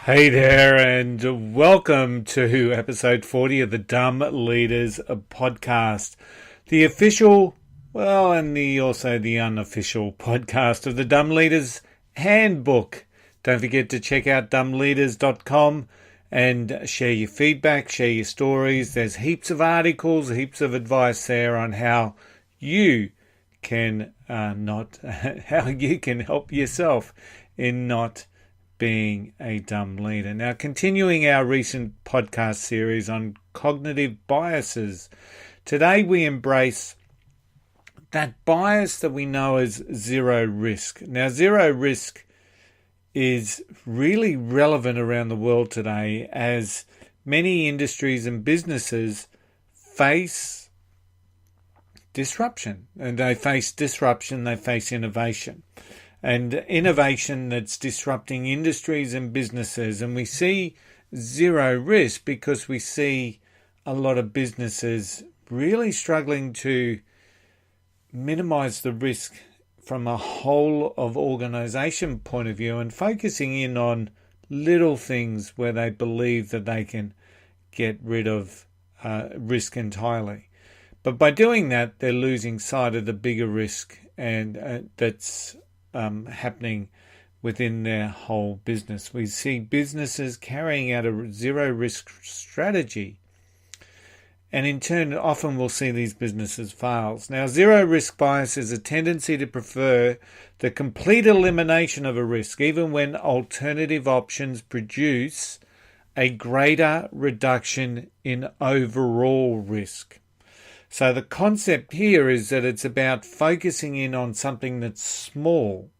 Hey there, and welcome to episode 40 of the Dumb Leaders podcast, the official, and also the unofficial podcast of the Dumb Leaders Handbook. Don't forget to check out dumbleaders.com and share your feedback, share your stories. There's heaps of articles, heaps of advice there on how you can how you can help yourself in not being a dumb leader. Now, continuing our recent podcast series on cognitive biases, today we embrace that bias that we know as zero risk. Now, zero risk is really relevant around the world today as many industries and businesses face disruption. And they face disruption, they face innovation. And innovation that's disrupting industries and businesses. And we see zero risk because we see a lot of businesses really struggling to minimize the risk from a whole of organization point of view and focusing in on little things where they believe that they can get rid of risk entirely. But by doing that, they're losing sight of the bigger risk and that's happening within their whole business. We see businesses carrying out a zero risk strategy, and in turn often we'll see these businesses fail. Now, zero risk bias is a tendency to prefer the complete elimination of a risk even when alternative options produce a greater reduction in overall risk. So the concept here is that it's about focusing in on something that's small,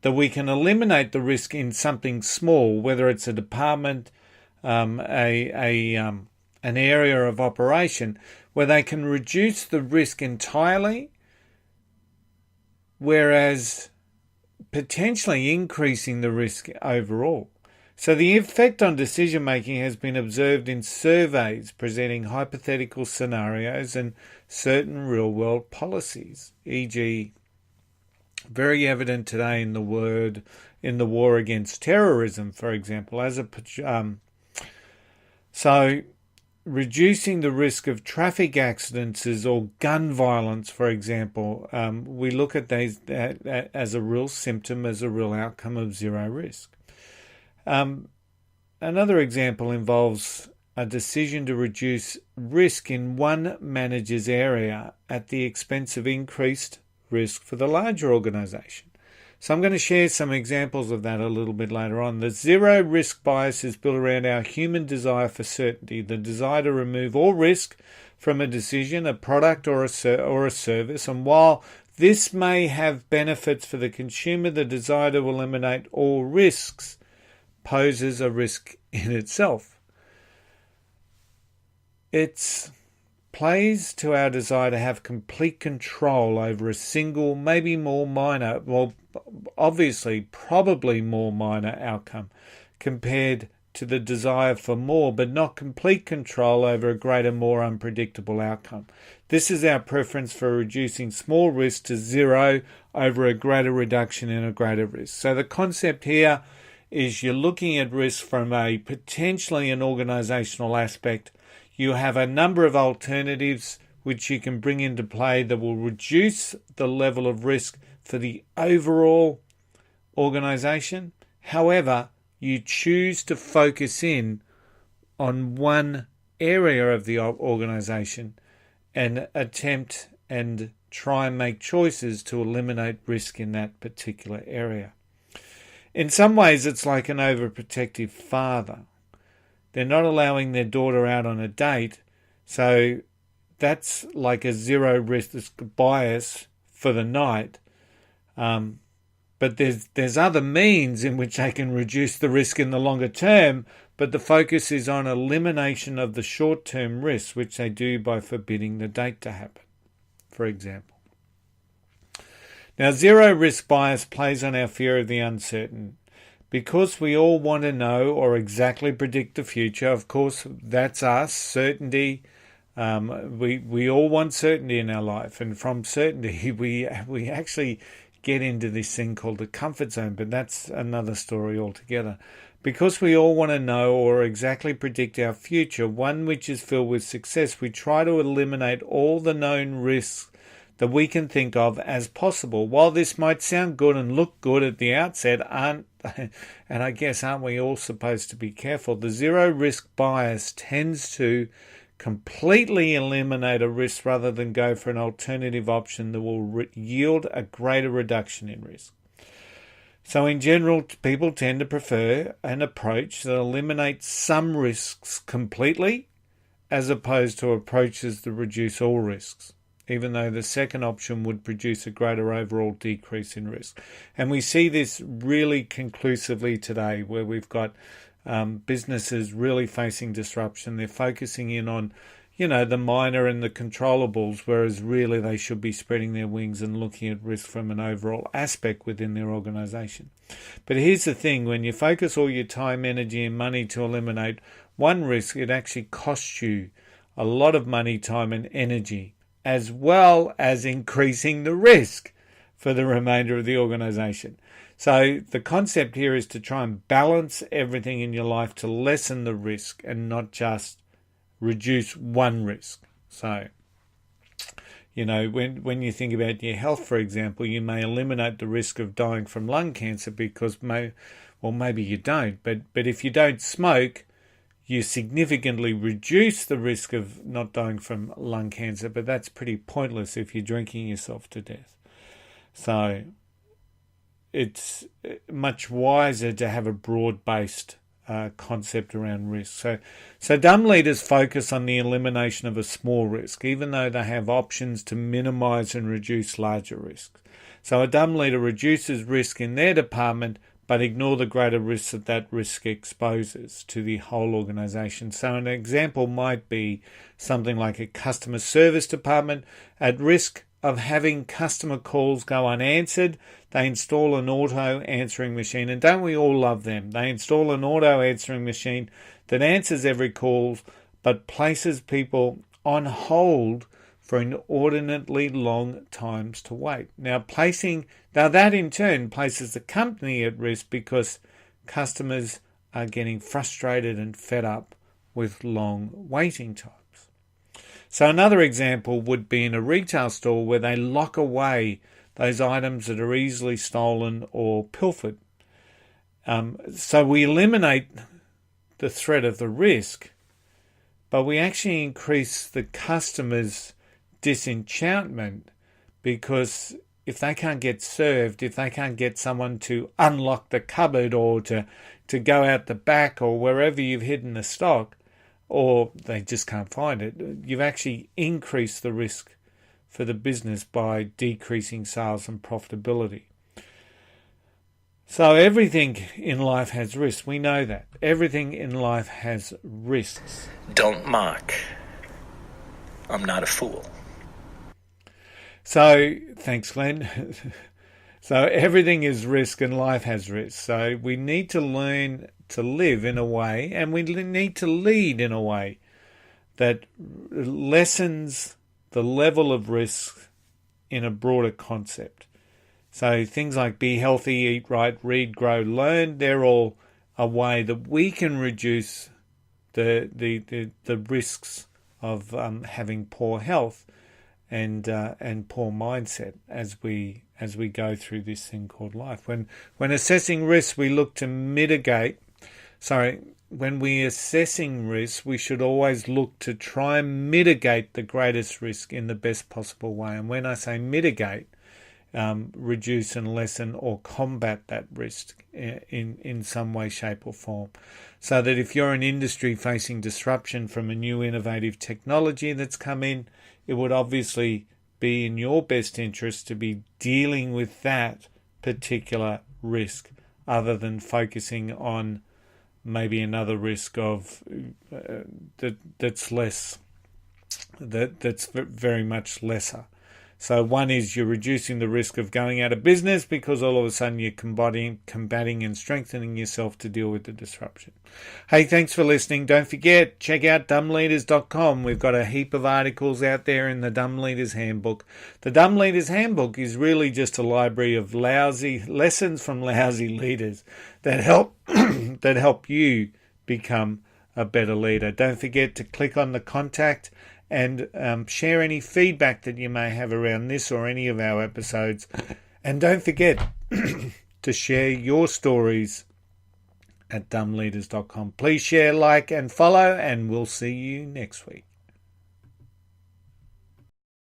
that we can eliminate the risk in something small, whether it's a department, an area of operation, where they can reduce the risk entirely, whereas potentially increasing the risk overall. So the effect on decision making has been observed in surveys presenting hypothetical scenarios and certain real world policies, e.g., very evident today in the war against terrorism, for example. So reducing the risk of traffic accidents or gun violence, for example, we look at these as a real symptom, as a real outcome of zero risk. Another example involves a decision to reduce risk in one manager's area at the expense of increased risk for the larger organization. So I'm going to share some examples of that a little bit later on. The zero risk bias is built around our human desire for certainty, the desire to remove all risk from a decision, a product or a service. And while this may have benefits for the consumer, the desire to eliminate all risks poses a risk in itself. It plays to our desire to have complete control over a single, maybe more minor, obviously probably more minor outcome compared to the desire for more, but not complete control over a greater, more unpredictable outcome. This is our preference for reducing small risk to zero over a greater reduction in a greater risk. So the concept here is you're looking at risk from a potentially an organizational aspect. You have a number of alternatives which you can bring into play that will reduce the level of risk for the overall organization. However, you choose to focus in on one area of the organization and attempt and try and make choices to eliminate risk in that particular area. In some ways, it's like an overprotective father. They're not allowing their daughter out on a date, so that's like a zero risk bias for the night. But there's other means in which they can reduce the risk in the longer term, but the focus is on elimination of the short-term risks, which they do by forbidding the date to happen, for example. Now, zero risk bias plays on our fear of the uncertain. Because we all want to know or exactly predict the future, of course, that's us, certainty. We all want certainty in our life, and from certainty we actually get into this thing called the comfort zone, but that's another story altogether. Because we all want to know or exactly predict our future, one which is filled with success, we try to eliminate all the known risks that we can think of as possible. While this might sound good and look good at the outset, and I guess aren't we all supposed to be careful? The zero risk bias tends to completely eliminate a risk rather than go for an alternative option that will yield a greater reduction in risk. So in general, people tend to prefer an approach that eliminates some risks completely as opposed to approaches that reduce all risks, even though the second option would produce a greater overall decrease in risk. And we see this really conclusively today, where we've got businesses really facing disruption. They're focusing in on, the minor and the controllables, whereas really they should be spreading their wings and looking at risk from an overall aspect within their organization. But here's the thing, when you focus all your time, energy and money to eliminate one risk, it actually costs you a lot of money, time and energy, as well as increasing the risk for the remainder of the organization. So the concept here is to try and balance everything in your life to lessen the risk and not just reduce one risk. So, when you think about your health, for example, you may eliminate the risk of dying from lung cancer because maybe you don't. But if you don't smoke, you significantly reduce the risk of not dying from lung cancer, but that's pretty pointless if you're drinking yourself to death. So it's much wiser to have a broad-based concept around risk. So dumb leaders focus on the elimination of a small risk, even though they have options to minimize and reduce larger risks. So a dumb leader reduces risk in their department, but ignore the greater risks that risk exposes to the whole organization. So an example might be something like a customer service department at risk of having customer calls go unanswered. They install an auto answering machine, and don't we all love them? They install an auto answering machine that answers every call but places people on hold for inordinately long times to wait. Now that in turn places the company at risk because customers are getting frustrated and fed up with long waiting times. So another example would be in a retail store where they lock away those items that are easily stolen or pilfered. So we eliminate the threat of the risk, but we actually increase the customer's disenchantment, because if they can't get served, if they can't get someone to unlock the cupboard or to go out the back or wherever you've hidden the stock, or they just can't find it, you've actually increased the risk for the business by decreasing sales and profitability. So everything in life has risks. We know that. Everything in life has risks. Don't mock. I'm not a fool. So, thanks, Glenn. So everything is risk and life has risk. So we need to learn to live in a way, and we need to lead in a way that lessens the level of risk in a broader concept. So things like be healthy, eat right, read, grow, learn, they're all a way that we can reduce the risks of having poor health and poor mindset as we go through this thing called life. When assessing risks, we look to mitigate. When we're assessing risk, we should always look to try and mitigate the greatest risk in the best possible way. And when I say mitigate, reduce and lessen or combat that risk in some way, shape or form. So that if you're an industry facing disruption from a new innovative technology that's come in, it would obviously be in your best interest to be dealing with that particular risk other than focusing on maybe another risk of that's very much lesser. So one is you're reducing the risk of going out of business because all of a sudden you're combating and strengthening yourself to deal with the disruption. Hey, thanks for listening. Don't forget, check out dumbleaders.com. We've got a heap of articles out there in the Dumb Leaders Handbook. The Dumb Leaders Handbook is really just a library of lessons from lousy leaders that help that help you become a better leader. Don't forget to click on the contact and share any feedback that you may have around this or any of our episodes. And don't forget to share your stories at dumbleaders.com. Please share, like, and follow, and we'll see you next week.